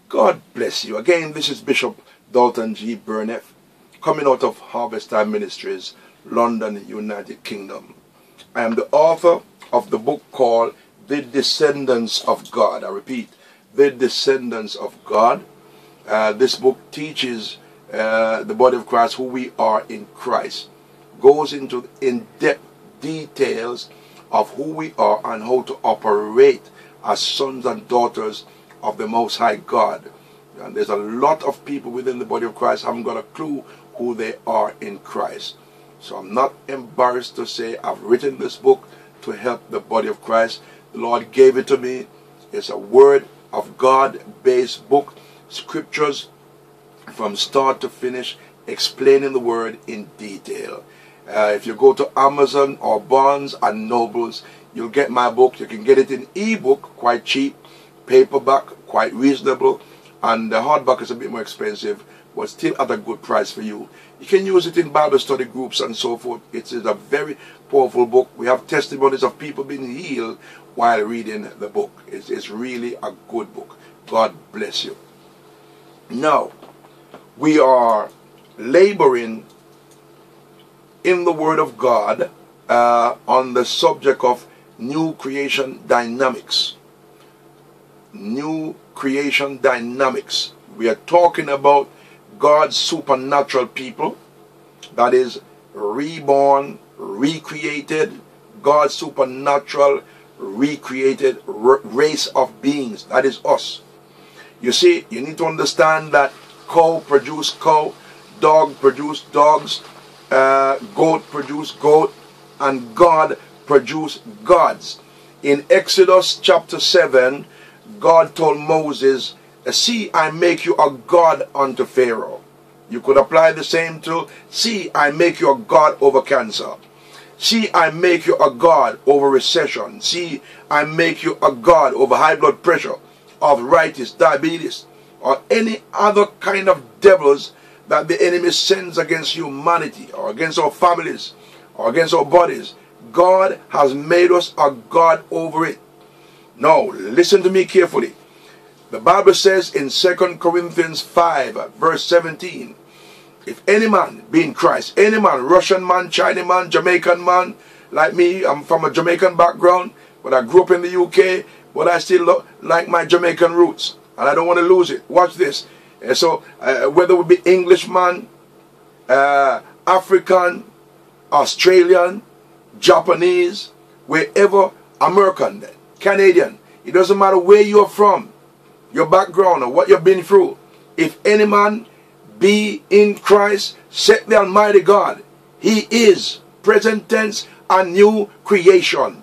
God bless you. Again, this is Bishop Dalton G. Burnett, coming out of Harvest Time Ministries, London, United Kingdom. I am the author of the book called The Descendants of God. I repeat, The Descendants of God. This book teaches the body of Christ who we are in Christ. Goes into in-depth details of who we are and how to operate as sons and daughters of the Most High God. And there's a lot of people within the body of Christ haven't got a clue who they are in Christ. So I'm not embarrassed to say I've written this book to help the body of Christ. The Lord gave it to me. It's a Word of God-based book, scriptures from start to finish, explaining the Word in detail. If you go to Amazon or Barnes and Nobles, you'll get my book. You can get it in ebook, quite cheap, paperback, quite reasonable, and the hardback is a bit more expensive, but still at a good price for you. You can use it in Bible study groups and so forth. It is a very powerful book. We have testimonies of people being healed while reading the book. It's really a good book. God bless you. Now, we are laboring in the Word of God on the subject of new creation dynamics. New creation dynamics. We are talking about God's supernatural people, that is reborn, recreated, God's supernatural recreated race of beings, that is us. You see, you need to understand that cow produce cow, dog produce dogs, goat produce goat, and God produce gods. In Exodus chapter 7, God told Moses, see, I make you a god unto Pharaoh. You could apply the same to, see, I make you a god over cancer. See, I make you a god over recession. See, I make you a god over high blood pressure, arthritis, diabetes, or any other kind of devils that the enemy sends against humanity, or against our families, or against our bodies. God has made us a god over it. Now, listen to me carefully. The Bible says in 2 Corinthians 5, verse 17, if any man be in Christ, any man, Russian man, Chinese man, Jamaican man, like me, I'm from a Jamaican background, but I grew up in the UK, but I still like my Jamaican roots, and I don't want to lose it. Watch this. And so, whether it be Englishman, African, Australian, Japanese, wherever, American, Canadian, it doesn't matter where you're from, your background or what you've been through. If any man be in Christ, said the Almighty God, he is, present tense, a new creation.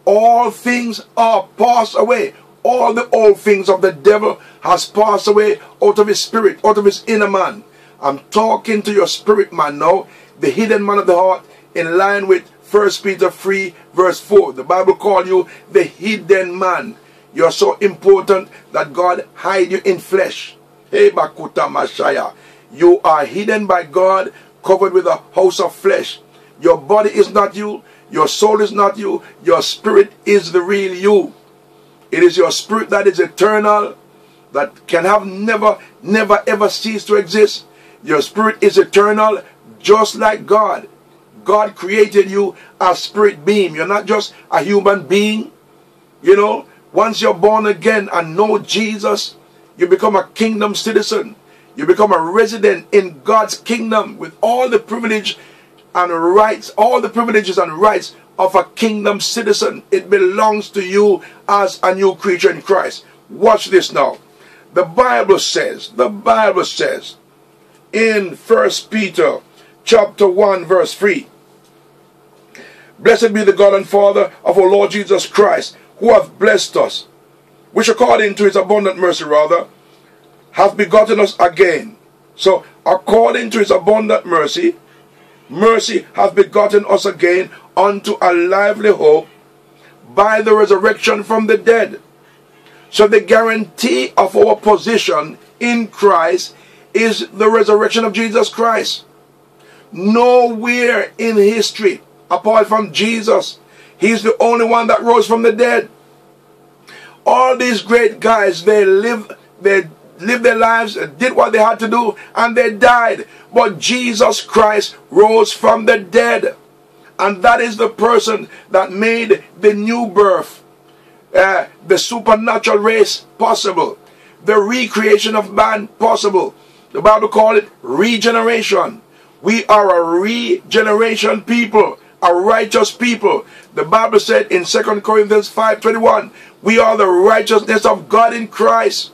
All things are passed away. All the old things of the devil has passed away out of his spirit, out of his inner man. I'm talking to your spirit man now, the hidden man of the heart, in line with 1 Peter 3 verse 4. The Bible calls you the hidden man. You're so important that God hide you in flesh. Hey, Bakuta Mashaya. You are hidden by God, covered with a house of flesh. Your body is not you. Your soul is not you. Your spirit is the real you. It is your spirit that is eternal, that can have never ever cease to exist. Your spirit is eternal, just like God. God created you as spirit being. You're not just a human being. You know, once you're born again and know Jesus, you become a kingdom citizen. You become a resident in God's kingdom with all the privilege and rights, all the privileges and rights of a kingdom citizen. It belongs to you as a new creature in Christ. Watch this now. The Bible says in 1 Peter chapter 1 verse 3, blessed be the God and Father of our Lord Jesus Christ, who hath blessed us, which according to his abundant mercy hath begotten us again. So according to his abundant mercy, mercy hath begotten us again unto a lively hope by the resurrection from the dead. So the guarantee of our position in Christ is the resurrection of Jesus Christ. Nowhere in history, apart from Jesus, he's the only one that rose from the dead. All these great guys, they lived their lives, did what they had to do, and they died. But Jesus Christ rose from the dead. And that is the person that made the new birth, the supernatural race possible, the recreation of man possible. The Bible calls it regeneration. We are a regeneration people, a righteous people. The Bible said in 2 Corinthians 5:21, we are the righteousness of God in Christ.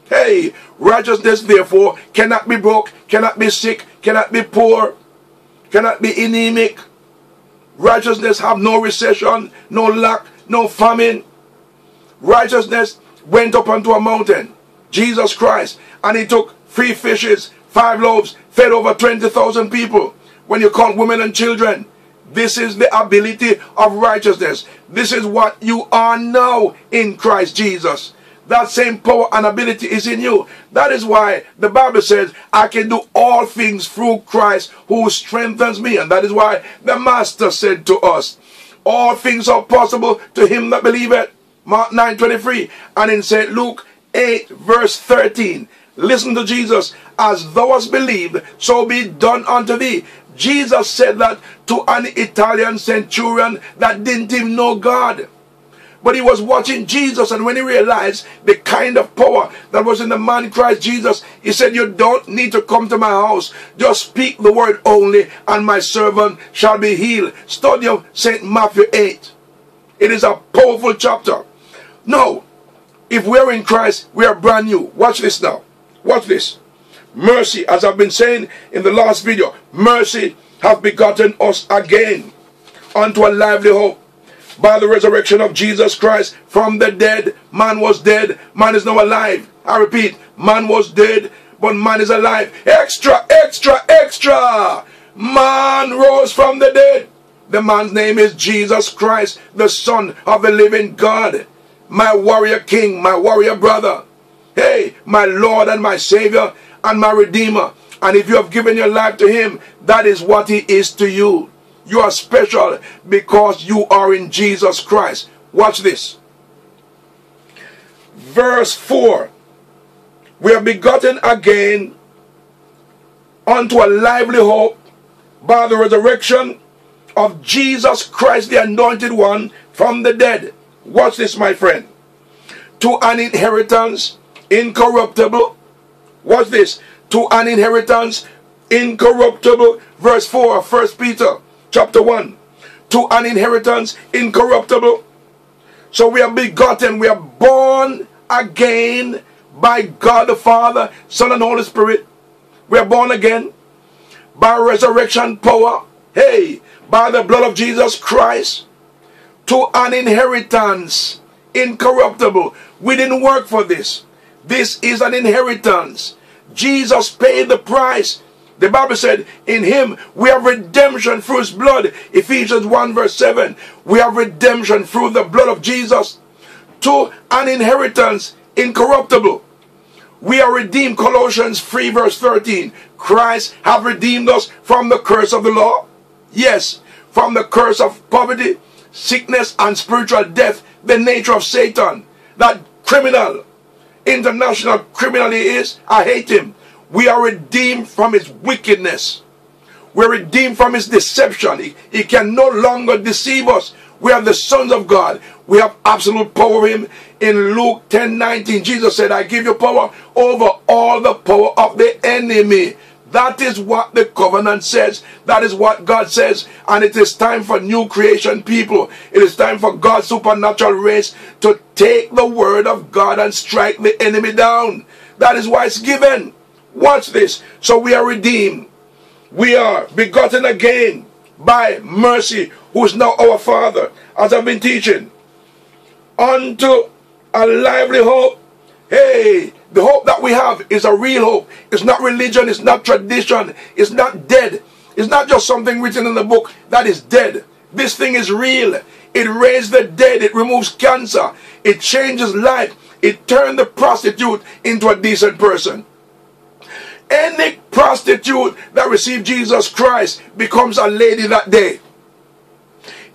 Hey, righteousness therefore cannot be broke, cannot be sick, cannot be poor, cannot be anemic. Righteousness have no recession, no lack, no famine. Righteousness went up onto a mountain, Jesus Christ, and he took 3 fishes, 5 loaves, fed over 20,000 people. When you count women and children, this is the ability of righteousness. This is what you are now in Christ Jesus. That same power and ability is in you. That is why the Bible says, I can do all things through Christ who strengthens me. And that is why the Master said to us, all things are possible to him that believeth. Mark 9:23. And in St. Luke 8 verse 13. Listen to Jesus. As thou hast believed, so be done unto thee. Jesus said that to an Italian centurion that didn't even know God. But he was watching Jesus, and when he realized the kind of power that was in the man Christ Jesus, he said, you don't need to come to my house. Just speak the word only, and my servant shall be healed. Study of St. Matthew 8. It is a powerful chapter. Now, if we're in Christ, we are brand new. Watch this now. Watch this. Mercy, as I've been saying in the last video, mercy hath begotten us again unto a lively hope. By the resurrection of Jesus Christ from the dead. Man was dead, man is now alive. I repeat, man was dead, but man is alive. Extra, extra, extra! Man rose from the dead. The man's name is Jesus Christ, the Son of the living God. My warrior king, my warrior brother. Hey, my Lord and my Savior and my Redeemer. And if you have given your life to him, that is what he is to you. You are special because you are in Jesus Christ. Watch this. Verse 4. We are begotten again unto a lively hope by the resurrection of Jesus Christ, the anointed one, from the dead. Watch this, my friend. To an inheritance incorruptible. Watch this. To an inheritance incorruptible. Verse 4 of 1 Peter. Chapter 1, to an inheritance incorruptible. So we are begotten, we are born again by God the Father, Son and Holy Spirit. We are born again by resurrection power. Hey, by the blood of Jesus Christ. To an inheritance incorruptible. We didn't work for this. This is an inheritance. Jesus paid the price. The Bible said, in him we have redemption through his blood. Ephesians 1 verse 7. We have redemption through the blood of Jesus. To an inheritance incorruptible. We are redeemed. Colossians 3 verse 13. Christ hath redeemed us from the curse of the law. Yes, from the curse of poverty, sickness, and spiritual death. The nature of Satan. That criminal, international criminal he is. I hate him. We are redeemed from his wickedness. We're redeemed from his deception. He can no longer deceive us. We are the sons of God. We have absolute power over him. In Luke 10:19, Jesus said, I give you power over all the power of the enemy. That is what the covenant says. That is what God says. And it is time for new creation people. It is time for God's supernatural race to take the word of God and strike the enemy down. That is why it's given. Watch this. So we are redeemed. We are begotten again by mercy, who is now our Father, as I've been teaching, unto a lively hope. Hey, the hope that we have is a real hope. It's not religion. It's not tradition. It's not dead. It's not just something written in the book that is dead. This thing is real. It raised the dead. It removes cancer. It changes life. It turned the prostitute into a decent person. Any prostitute that received Jesus Christ becomes a lady that day.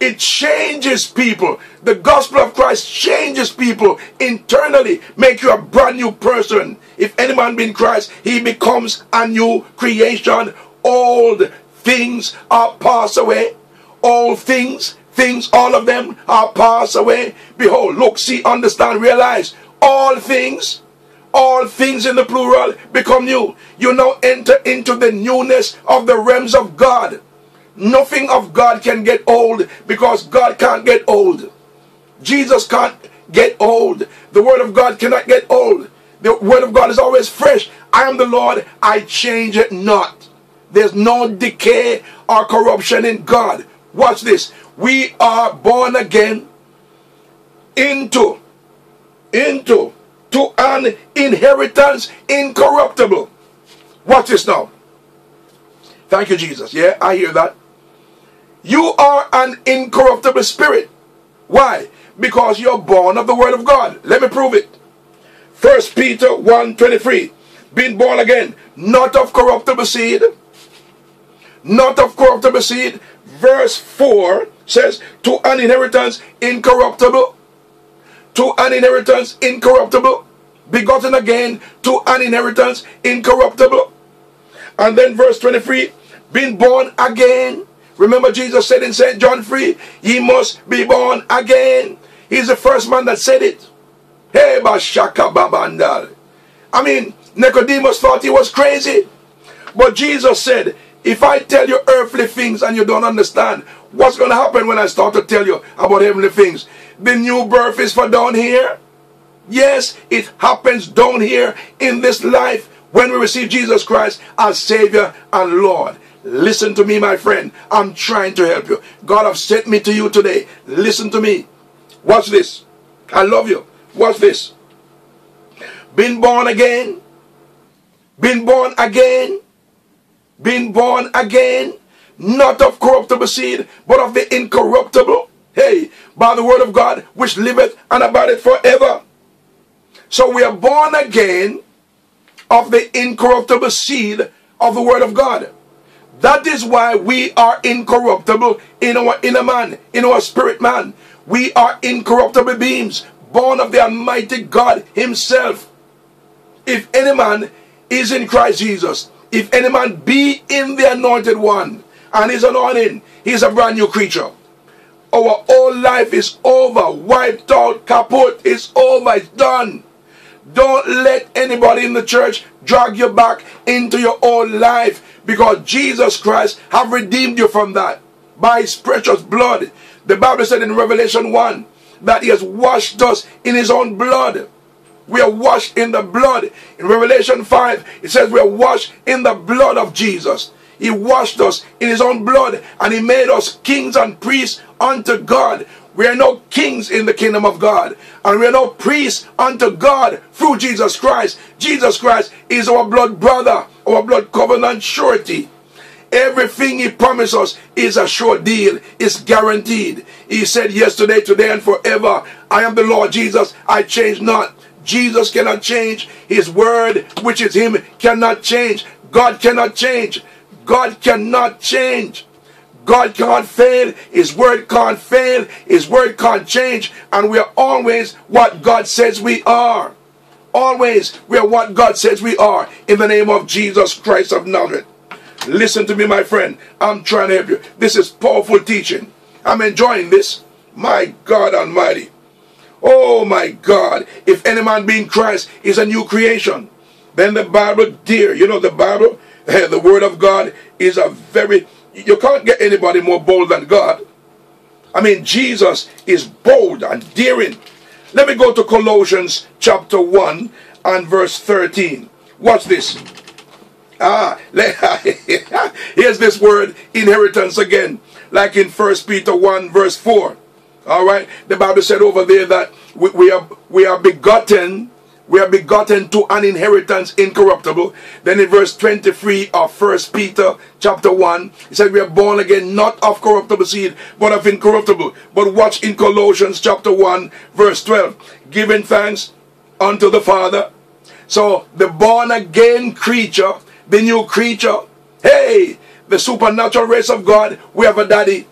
It changes people. The gospel of Christ changes people internally, make you a brand new person. If any man be in Christ, he becomes a new creation. Old things are passed away. All things, all of them are passed away. Behold, look, see, understand, realize, all things in the plural become new. You now enter into the newness of the realms of God. Nothing of God can get old, because God can't get old. Jesus can't get old. The word of God cannot get old. The word of God is always fresh. I am the Lord, I change it not. There's no decay or corruption in God. Watch this. We are born again into an inheritance incorruptible. Watch this now. Thank you, Jesus. Yeah, I hear that. You are an incorruptible spirit. Why? Because you're born of the word of God. Let me prove it. 1 Peter 1:23. Being born again, not of corruptible seed. Not of corruptible seed. Verse 4 says, to an inheritance incorruptible. To an inheritance incorruptible. Begotten again to an inheritance incorruptible. And then verse 23, being born again. Remember Jesus said in St. John 3, ye must be born again. He's the first man that said it. Hey, Bashaka Babandal. I mean, Nicodemus thought he was crazy. But Jesus said, if I tell you earthly things and you don't understand, what's going to happen when I start to tell you about heavenly things? The new birth is for down here. Yes, it happens down here in this life when we receive Jesus Christ as Savior and Lord. Listen to me, my friend. I'm trying to help you. God has sent me to you today. Listen to me. Watch this. I love you. Watch this. Been born again. Been born again. Been born again. Not of corruptible seed, but of the incorruptible. Hey, by the word of God, which liveth and abideth forever. So we are born again of the incorruptible seed of the word of God. That is why we are incorruptible in our inner man, in our spirit man. We are incorruptible beings, born of the Almighty God himself. If any man is in Christ Jesus, if any man be in the anointed one, and his anointing, he's a brand new creature. Our whole life is over, wiped out, kaput, it's over, it's done. Don't let anybody in the church drag you back into your old life, because Jesus Christ have redeemed you from that by his precious blood. The Bible said in Revelation 1 that he has washed us in his own blood. We are washed in the blood. In Revelation 5 it says we are washed in the blood of Jesus. He washed us in his own blood, and he made us kings and priests unto God. We are now kings in the kingdom of God, and we are now priests unto God through Jesus Christ. Jesus Christ is our blood brother, our blood covenant surety. Everything he promised us is a sure deal, is guaranteed. He said yesterday, today, and forever, I am the Lord Jesus, I change not. Jesus cannot change. His word, which is him, cannot change. God cannot change. God cannot change. God can't fail. His word can't fail. His word can't change. And we are always what God says we are. Always we are what God says we are. In the name of Jesus Christ of Nazareth. Listen to me, my friend. I'm trying to help you. This is powerful teaching. I'm enjoying this. My God Almighty. Oh my God. If any man be in Christ is a new creation. Then the Bible, dear, you know the Bible, the word of God is a very, you can't get anybody more bold than God. I mean, Jesus is bold and daring. Let me go to Colossians chapter 1 and verse 13. Watch this. Here's this word inheritance again, like in 1 Peter 1 verse 4. All right, the Bible said over there that we are begotten. We are begotten to an inheritance incorruptible. Then in verse 23 of 1 Peter chapter 1, it said we are born again not of corruptible seed, but of incorruptible. But watch in Colossians chapter 1 verse 12. Giving thanks unto the Father. So the born again creature, the new creature, hey, the supernatural race of God, we have a daddy.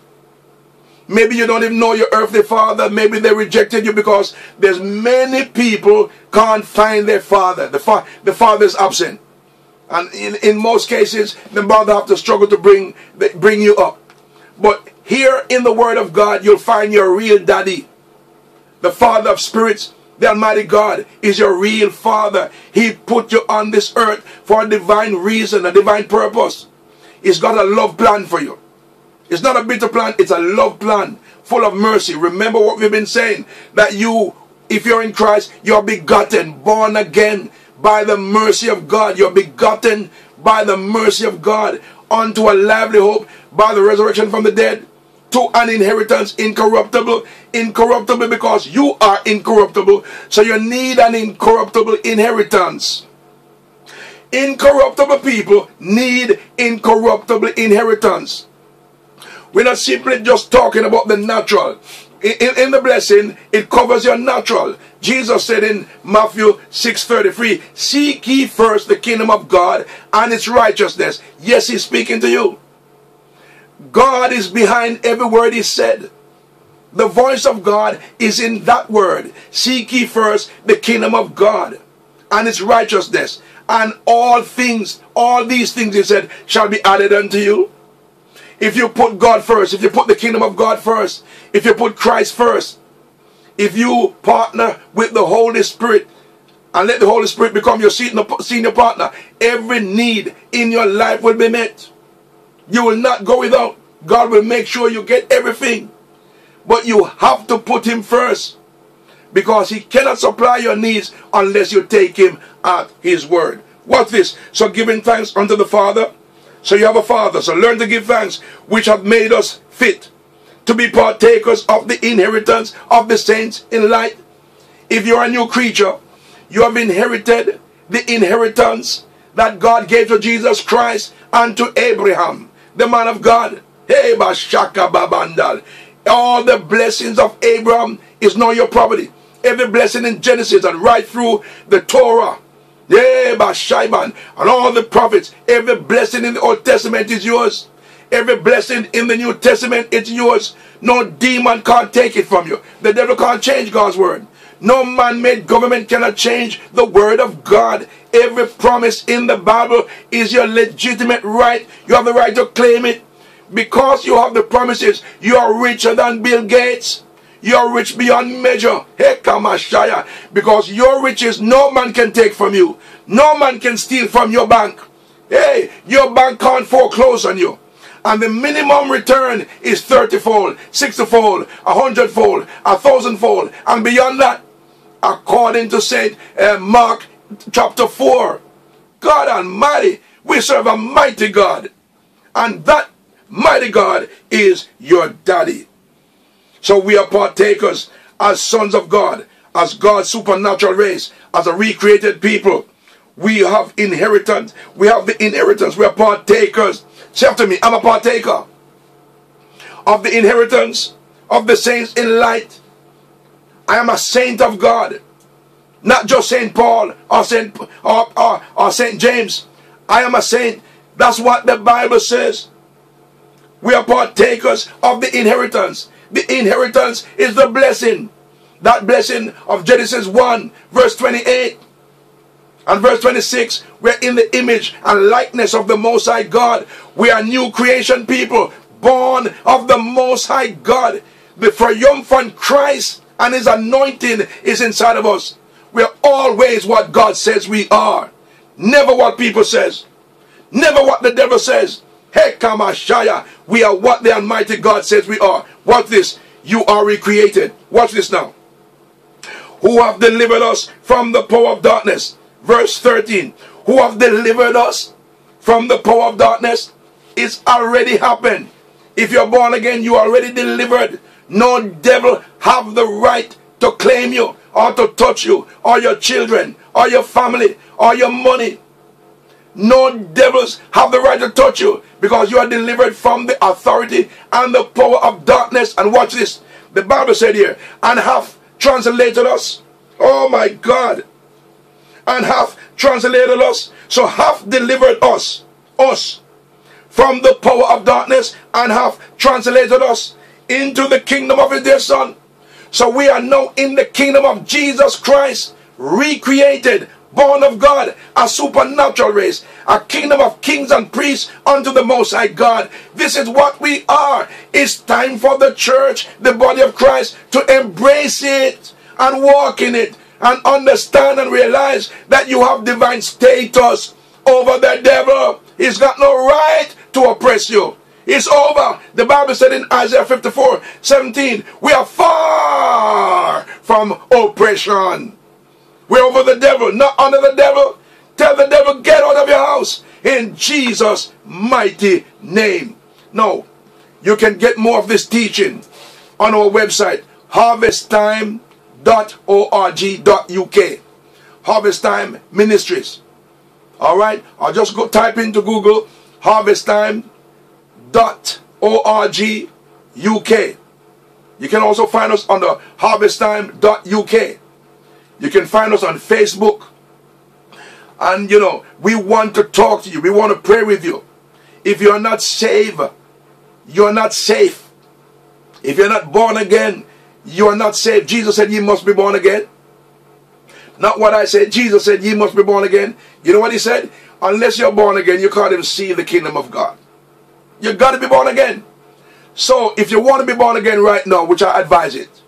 Maybe you don't even know your earthly father. Maybe they rejected you because there's many people can't find their father. The father is absent. And in most cases, the mother have to struggle to bring you up. But here in the Word of God, you'll find your real daddy. The Father of spirits, the Almighty God, is your real Father. He put you on this earth for a divine reason, a divine purpose. He's got a love plan for you. It's not a bitter plan, it's a love plan full of mercy. Remember what we've been saying, that you, if you're in Christ, you're begotten, born again by the mercy of God. You're begotten by the mercy of God unto a lively hope by the resurrection from the dead, to an inheritance incorruptible. Incorruptible because you are incorruptible, so you need an incorruptible inheritance. Incorruptible people need incorruptible inheritance. We're not simply just talking about the natural. In the blessing, it covers your natural. Jesus said in Matthew 6:33, seek ye first the kingdom of God and its righteousness. Yes, he's speaking to you. God is behind every word he said. The voice of God is in that word. Seek ye first the kingdom of God and its righteousness, and all things, all these things, he said, shall be added unto you. If you put God first, if you put the kingdom of God first, if you put Christ first, if you partner with the Holy Spirit and let the Holy Spirit become your senior partner, every need in your life will be met. You will not go without. God will make sure you get everything. But you have to put him first, because he cannot supply your needs unless you take him at his word. Watch this. So giving thanks unto the Father. So you have a Father. So learn to give thanks, which hath made us fit to be partakers of the inheritance of the saints in light. If you're a new creature, you have inherited the inheritance that God gave to Jesus Christ and to Abraham, the man of God. Hey, Bashaka Babandal. All the blessings of Abraham is now your property. Every blessing in Genesis and right through the Torah, Shaiban, and all the prophets, every blessing in the Old Testament is yours. Every blessing in the New Testament is yours. No demon can't take it from you. The devil can't change God's word. No man-made government cannot change the word of God. Every promise in the Bible is your legitimate right. You have the right to claim it. Because you have the promises, you are richer than Bill Gates. You are rich beyond measure. Hekamashaya. Because your riches no man can take from you. No man can steal from your bank. Hey, your bank can't foreclose on you. And the minimum return is 30-fold, 60-fold, 100-fold, 1,000-fold, and beyond that, according to St. Mark chapter 4. God Almighty, we serve a mighty God. And that mighty God is your daddy. So we are partakers as sons of God, as God's supernatural race, as a recreated people. We have inheritance. We have the inheritance. We are partakers. Say after me, I'm a partaker of the inheritance of the saints in light. I am a saint of God. Not just St. Paul or St. James. I am a saint. That's what the Bible says. We are partakers of the inheritance. The inheritance is the blessing. That blessing of Genesis 1 verse 28 and verse 26. We're in the image and likeness of the Most High God. We are new creation people, born of the Most High God. The triumphant Christ and his anointing is inside of us. We are always what God says we are. Never what people says. Never what the devil says. Hekamashaya. We are what the Almighty God says we are. Watch this. You are recreated. Watch this now. Who have delivered us from the power of darkness. Verse 13. Who have delivered us from the power of darkness. It's already happened. If you're born again, you are already delivered. No devil have the right to claim you or to touch you or your children or your family or your money. No devils have the right to touch you, because you are delivered from the authority and the power of darkness. And watch this. The Bible said here, and hath translated us. Oh my God. And hath translated us. So hath delivered us from the power of darkness, and hath translated us into the kingdom of his dear son. So we are now in the kingdom of Jesus Christ, recreated, born of God, a supernatural race, a kingdom of kings and priests unto the Most High God. This is what we are. It's time for the church, the body of Christ, to embrace it and walk in it and understand and realize that you have divine status over the devil. He's got no right to oppress you. It's over. The Bible said in Isaiah 54:17, we are far from oppression. We're over the devil, not under the devil. Tell the devil, get out of your house in Jesus' mighty name. Now, you can get more of this teaching on our website, harvesttime.org.uk. Harvest Time Ministries. Alright? Or just go type into Google, harvesttime.org.uk. You can also find us on the harvesttime.uk. You can find us on Facebook. And you know, we want to talk to you. We want to pray with you. If you are not saved, you are not safe. If you're not born again, you are not saved. Jesus said ye must be born again. Not what I said. Jesus said ye must be born again. You know what he said? Unless you're born again, you can't even see the kingdom of God. You got to be born again. So if you want to be born again right now, which I advise it,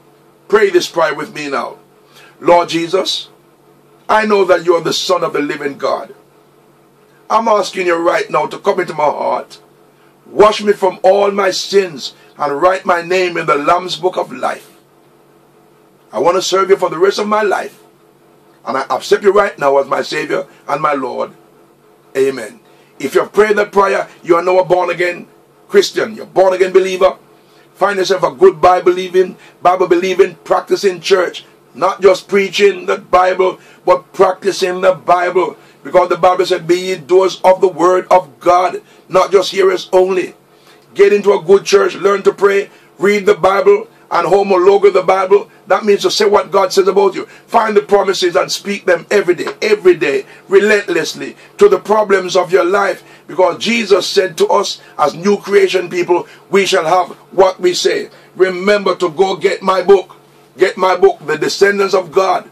pray this prayer with me now. Lord Jesus, I know that you are the Son of the living God. I'm asking you right now to come into my heart, wash me from all my sins, and write my name in the Lamb's book of life. I want to serve you for the rest of my life, and I accept you right now as my Savior and my Lord. Amen. If you have prayed that prayer, you are now a born again Christian. You're a born again believer. Find yourself a good Bible believing, practicing church. Not just preaching the Bible, but practicing the Bible. Because the Bible said, be ye doers of the word of God, not just hearers only. Get into a good church, learn to pray, read the Bible, and homologue the Bible. That means to say what God says about you. Find the promises and speak them every day, relentlessly, to the problems of your life. Because Jesus said to us, as new creation people, we shall have what we say. Remember to go get my book. Get my book, The Descendants of God.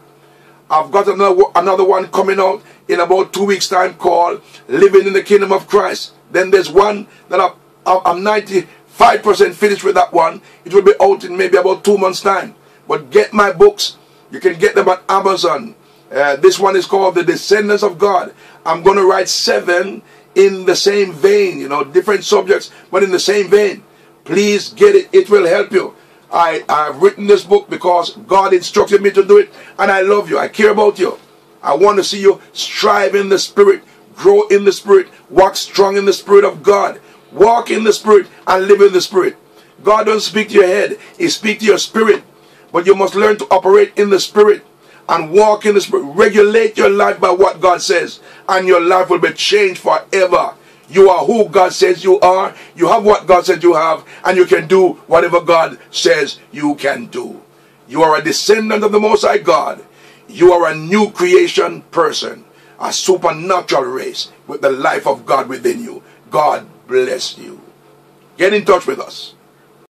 I've got another one coming out in about 2 weeks' time called Living in the Kingdom of Christ. Then there's one that I'm 95% finished with that one. It will be out in maybe about 2 months' time. But get my books. You can get them at Amazon. This one is called The Descendants of God. I'm going to write 7 in the same vein. You know, different subjects, but in the same vein. Please get it. It will help you. I've written this book because God instructed me to do it, and I love you. I care about you. I want to see you strive in the Spirit, grow in the Spirit, walk strong in the Spirit of God, walk in the Spirit and live in the Spirit. God doesn't speak to your head, He speaks to your spirit. But you must learn to operate in the Spirit and walk in the Spirit. Regulate your life by what God says, and your life will be changed forever. You are who God says you are. You have what God says you have. And you can do whatever God says you can do. You are a descendant of the Most High God. You are a new creation person. A supernatural race with the life of God within you. God bless you. Get in touch with us.